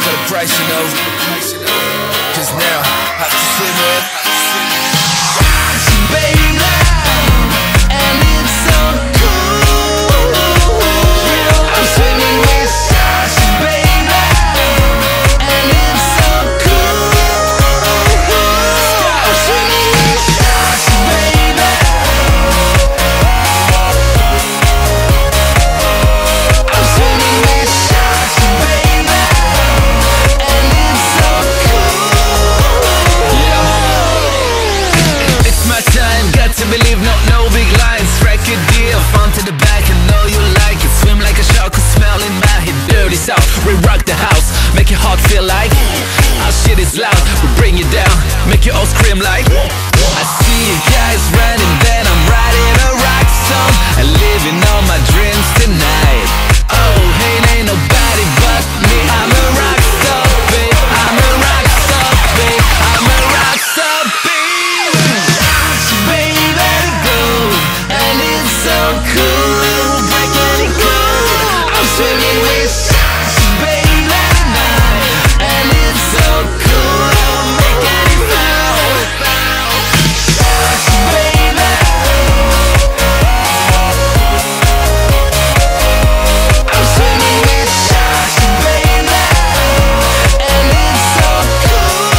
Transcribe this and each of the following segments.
got a price, you know. Cause now I have to swim with baby, and it's so cool. I'm swimming with Sashi, baby, and it's so cool. I'm swimming with Sashi, baby. I'm swimming with Sashi, baby, and it's so cool. Yeah. It's my time, got to believe, no big lines. Strike a deal, front to the back, I know you like it. Swim like a shark, who's smelling my hit. Dirty south, we rock the house, make your heart feel like our shit is loud, we bring you down, make you all scream like I see you guys running, then I'm riding a rock song and living all my dreams tonight. Oh, hey, ain't nobody but me. I'm a rock star, babe. I'm a rock star, babe. I'm a rock star, babe. Baby, let it go, and it's so cool. Break any code. I'm swimming with Sashi, baby, tonight, and it's so cool. I'll make any foul. Sashi, baby. I'm swimming with Sashi, baby, and it's so cool.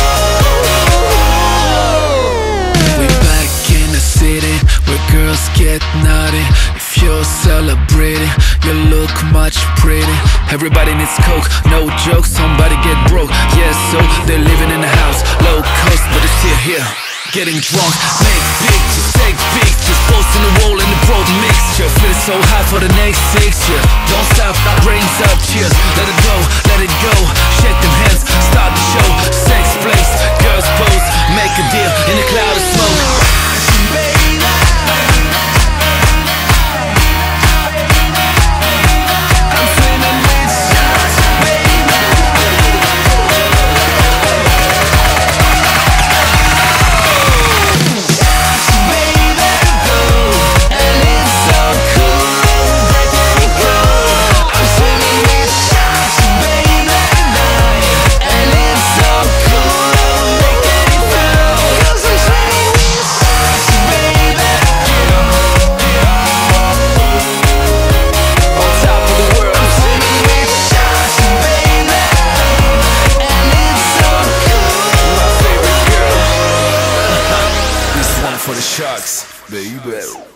We're back in the city where girls get naughty. If you're celebrating, you look much pretty. Everybody needs coke, no joke, somebody get broke. Yeah, so they're living in the house, low cost, but they're still here, getting drunk. Make pictures, take pictures, post on the wall in the broad mixture. Feeling so high for the next 6 years. Don't stop, brains up, cheers. Let it go, let it go. Shake them hands, start the show. Sex place, girls pose, make a deal in a cloud of smoke. I'm swimming with Sashi, baby. Sashi, baby, let it go, and it's so cool. Break any code. I'm swimming with Sashi, baby, tonight, and it's so cool. Make any foul. 'Cause I'm swimming with Sashi, baby. On top of the world. I'm swimming with Sashi, baby, and it's so cool. My favorite girl. This one for the sharks, baby.